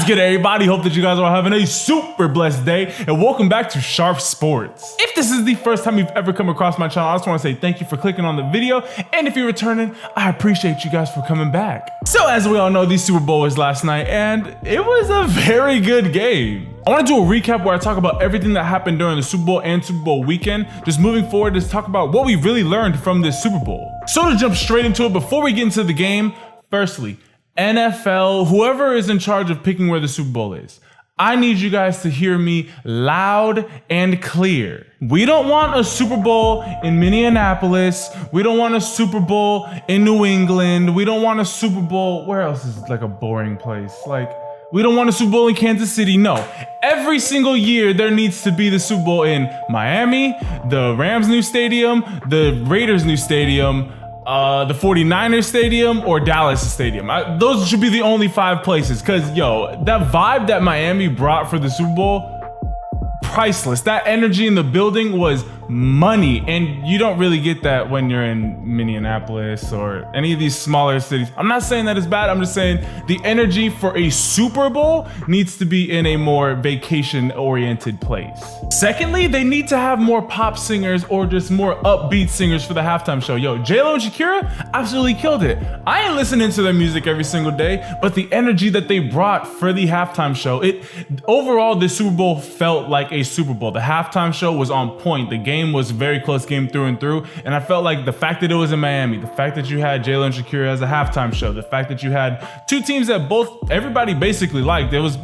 What's good, everybody? Hope that you guys are having a super blessed day, and welcome back to SharpeSports. If this is the first time you've ever come across my channel, I just want to say thank you for clicking on the video, and if you're returning, I appreciate you guys for coming back. So as we all know, the Super Bowl was last night, and it was a very good game. I want to do a recap where I talk about everything that happened during the Super Bowl and Super Bowl weekend. Just moving forward, just talk about what we really learned from this Super Bowl. So to jump straight into it, before we get into the game, firstly, NFL, whoever is in charge of picking where the Super Bowl is, I need you guys to hear me loud and clear. We don't want a Super Bowl in Minneapolis. We don't want a Super Bowl in New England. We don't want a Super Bowl, where else is like a boring place? We don't want a Super Bowl in Kansas City. No, every single year there needs to be the Super Bowl in Miami, the Rams' new stadium, the Raiders' new stadium, the 49ers stadium, or Dallas stadium. Those should be the only 5 places, because that vibe that Miami brought for the Super Bowl, priceless. That energy in the building was money, and you don't really get that when you're in Minneapolis or any of these smaller cities. I'm not saying that it's bad, I'm just saying the energy for a Super Bowl needs to be in a more vacation-oriented place. Secondly, they need to have more pop singers or just more upbeat singers for the halftime show. J-Lo and Shakira absolutely killed it. I ain't listening to their music every single day, but the energy that they brought for the halftime show, overall, the Super Bowl felt like a Super Bowl. The halftime show was on point. The game was a very close game through and through, and I felt like the fact that it was in Miami, the fact that you had J-Lo and Shakira as a halftime show, the fact that you had 2 teams that everybody basically liked, it was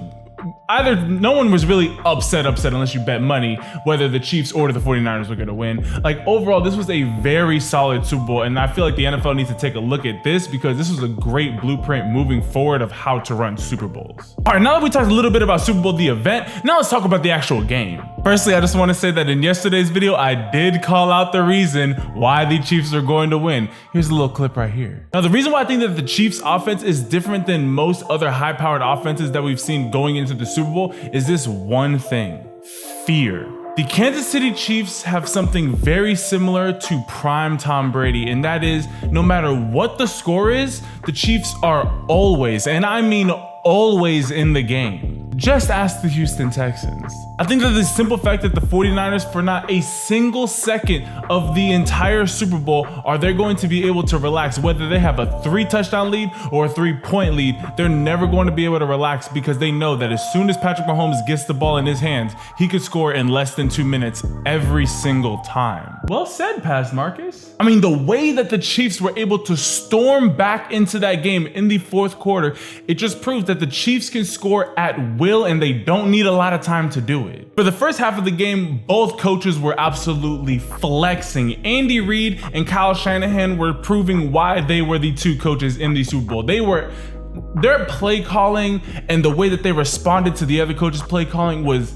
either no one was really upset unless you bet money whether the Chiefs or the 49ers were going to win. Overall, this was a very solid Super Bowl, and I feel like the NFL needs to take a look at this because this was a great blueprint moving forward of how to run Super Bowls. All right, now that we talked a little bit about Super Bowl, the event, now let's talk about the actual game. Firstly, I just want to say that in yesterday's video, I did call out the reason why the Chiefs are going to win. Here's a little clip right here. Now, the reason why I think that the Chiefs offense is different than most other high-powered offenses that we've seen going into the Super Bowl is this one thing: fear. The Kansas City Chiefs have something very similar to prime Tom Brady, and that is no matter what the score is, the Chiefs are always, and I mean always, in the game. Just ask the Houston Texans. I think that the simple fact that the 49ers, for not a single second of the entire Super Bowl, are they going to be able to relax, whether they have a 3-touchdown lead or a 3-point lead, they're never going to be able to relax because they know that as soon as Patrick Mahomes gets the ball in his hands, he could score in less than 2 minutes every single time. Well said, Pass Marcus. I mean, the way that the Chiefs were able to storm back into that game in the 4th quarter, it just proves that the Chiefs can score at will and they don't need a lot of time to do it. For the first half of the game, both coaches were absolutely flexing. Andy Reid and Kyle Shanahan were proving why they were the 2 coaches in the Super Bowl. Their play calling and the way that they responded to the other coaches' play calling was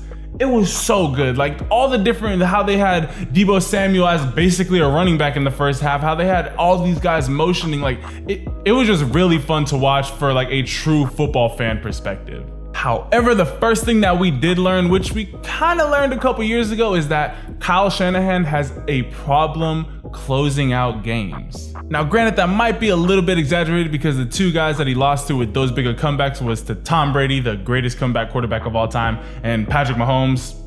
so good. All the different, how they had Deebo Samuel as basically a running back in the first half, how they had all these guys motioning, it was just really fun to watch for a true football fan perspective. However, the first thing that we did learn, which we kind of learned a couple years ago, is that Kyle Shanahan has a problem closing out games. Now, granted, that might be a little bit exaggerated because the 2 guys that he lost to with those bigger comebacks was to Tom Brady, the greatest comeback quarterback of all time, and Patrick Mahomes,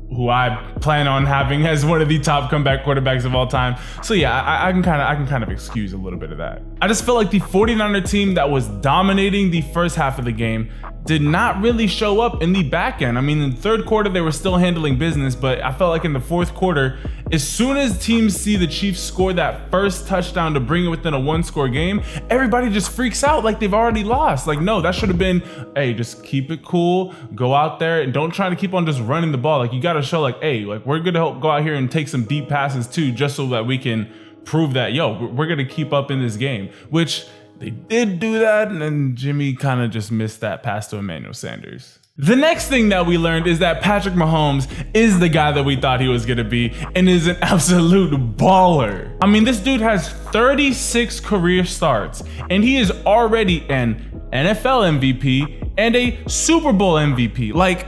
who I plan on having as one of the top comeback quarterbacks of all time. So yeah, I can kind of excuse a little bit of that. I just feel like the 49er team that was dominating the first half of the game did not really show up in the back end. I mean, in the 3rd quarter, they were still handling business, but I felt like in the 4th quarter, as soon as teams see the Chiefs score that first touchdown to bring it within a 1-score game, everybody just freaks out like they've already lost. No, that should have been, hey, just keep it cool, go out there, and don't try to keep on just running the ball. You got to show hey, we're going to go out here and take some deep passes too, just so that we can prove that, we're going to keep up in this game, which they did do that, and then Jimmy kind of just missed that pass to Emmanuel Sanders. The next thing that we learned is that Patrick Mahomes is the guy that we thought he was going to be and is an absolute baller. I mean, this dude has 36 career starts, and he is already an NFL MVP and a Super Bowl MVP.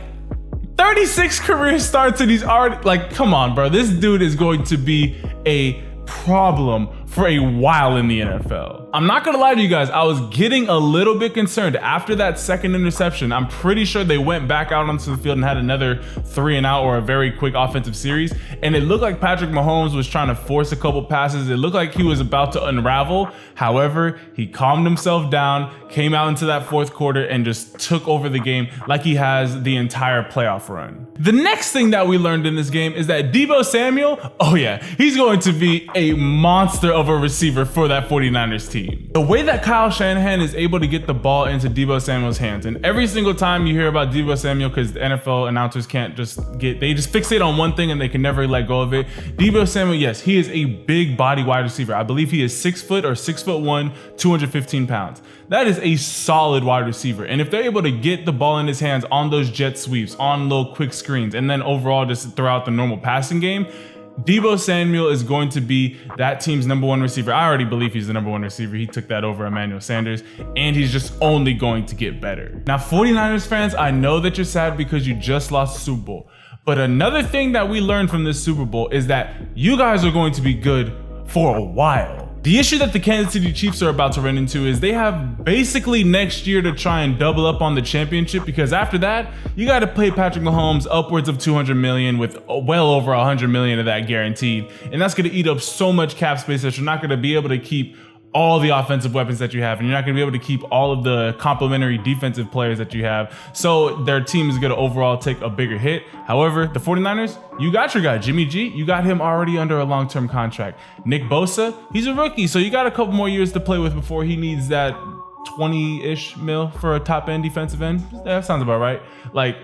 36 career starts, and he's already, come on, bro. This dude is going to be a problem for a while in the NFL. I'm not gonna lie to you guys, I was getting a little bit concerned after that second interception. I'm pretty sure they went back out onto the field and had another 3 and out or a very quick offensive series, and it looked like Patrick Mahomes was trying to force a couple passes. It looked like he was about to unravel. However, he calmed himself down, came out into that fourth quarter and just took over the game like he has the entire playoff run. The next thing that we learned in this game is that Deebo Samuel, oh yeah, he's going to be a monster of a receiver for that 49ers team. The way that Kyle Shanahan is able to get the ball into Deebo Samuel's hands, and every single time you hear about Deebo Samuel, because the NFL announcers can't just they just fixate on one thing and they can never let go of it. Deebo Samuel, yes, he is a big body wide receiver. I believe he is 6 foot or 6'1", 215 pounds. That is a solid wide receiver. And if they're able to get the ball in his hands on those jet sweeps, on little quick screens, and then overall just throughout the normal passing game, Deebo Samuel is going to be that team's #1 receiver. I already believe he's the #1 receiver. He took that over Emmanuel Sanders, and he's just only going to get better. Now, 49ers fans, I know that you're sad because you just lost the Super Bowl. But another thing that we learned from this Super Bowl is that you guys are going to be good for a while. The issue that the Kansas City Chiefs are about to run into is they have basically next year to try and double up on the championship, because after that, you got to pay Patrick Mahomes upwards of $200 million with well over $100 million of that guaranteed. And that's going to eat up so much cap space that you're not going to be able to keep all the offensive weapons that you have, and you're not going to be able to keep all of the complementary defensive players that you have. So their team is going to overall take a bigger hit. However, the 49ers, you got your guy, Jimmy G. You got him already under a long-term contract. Nick Bosa, he's a rookie, so you got a couple more years to play with before he needs that 20-ish mil for a top-end defensive end. That sounds about right. Like,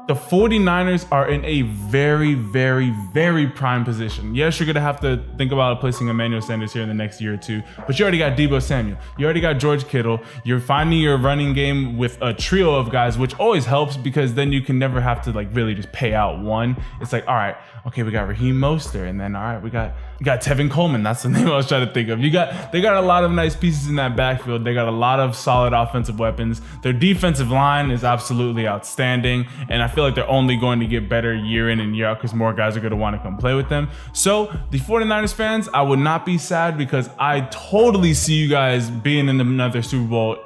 the 49ers are in a very, very, very prime position. Yes, you're going to have to think about placing Emmanuel Sanders here in the next year or two, but you already got Deebo Samuel. You already got George Kittle. You're finding your running game with a trio of guys, which always helps because then you can never have to like really just pay out one. It's like, all right, okay, we got Raheem Mostert, and then all right, we got Tevin Coleman. That's the name I was trying to think of. They got a lot of nice pieces in that backfield. They got a lot of solid offensive weapons. Their defensive line is absolutely outstanding, and I feel like they're only going to get better year in and year out because more guys are going to want to come play with them. So the 49ers fans, I would not be sad because I totally see you guys being in another Super Bowl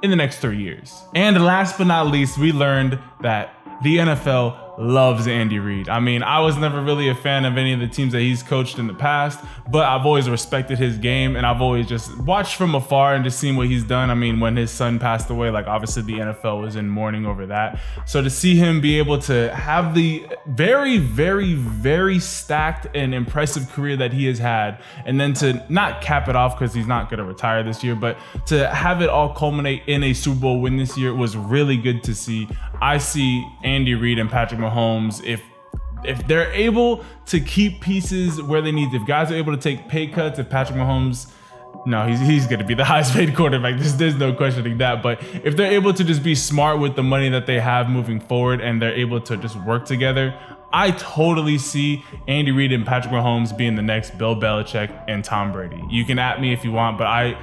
in the next 3 years. And last but not least, we learned that the NFL loves Andy Reid. I mean, I was never really a fan of any of the teams that he's coached in the past, but I've always respected his game, and I've always just watched from afar and just seen what he's done. I mean, when his son passed away, like obviously the NFL was in mourning over that. So to see him be able to have the very, very, very stacked and impressive career that he has had, and then to not cap it off because he's not going to retire this year, but to have it all culminate in a Super Bowl win this year was really good to see. I see Andy Reid and Patrick Mahomes, if they're able to keep pieces where they need, if guys are able to take pay cuts, if Patrick Mahomes, no, he's going to be the highest paid quarterback. There's no questioning that. But if they're able to just be smart with the money that they have moving forward and they're able to just work together, I totally see Andy Reid and Patrick Mahomes being the next Bill Belichick and Tom Brady. You can at me if you want, but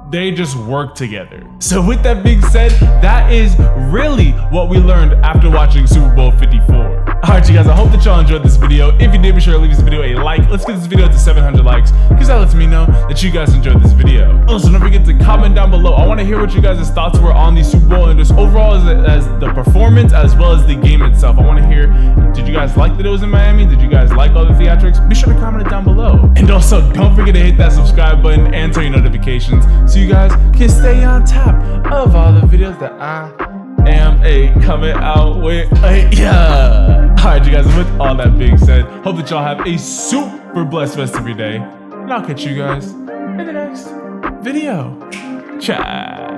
they just work together. So with that being said, that is really what we learned after watching Super Bowl 54. All right, you guys, I hope that y'all enjoyed this video. If you did, be sure to leave this video a like. Let's get this video to 700 likes because that lets me know that you guys enjoyed this video. Also, don't forget to comment down below. I want to hear what you guys' thoughts were on the Super Bowl and just overall as the performance as well as the game itself. I want to hear, did you guys like that it was in Miami? Did you guys like all the theatrics? Be sure to comment it down below. And also, don't forget to hit that subscribe button and turn your notifications so you guys can stay on top of all the videos that I am coming out with. Yeah. All right, you guys, with all that being said, hope that y'all have a super blessed rest of your day. And I'll catch you guys in the next video. Ciao.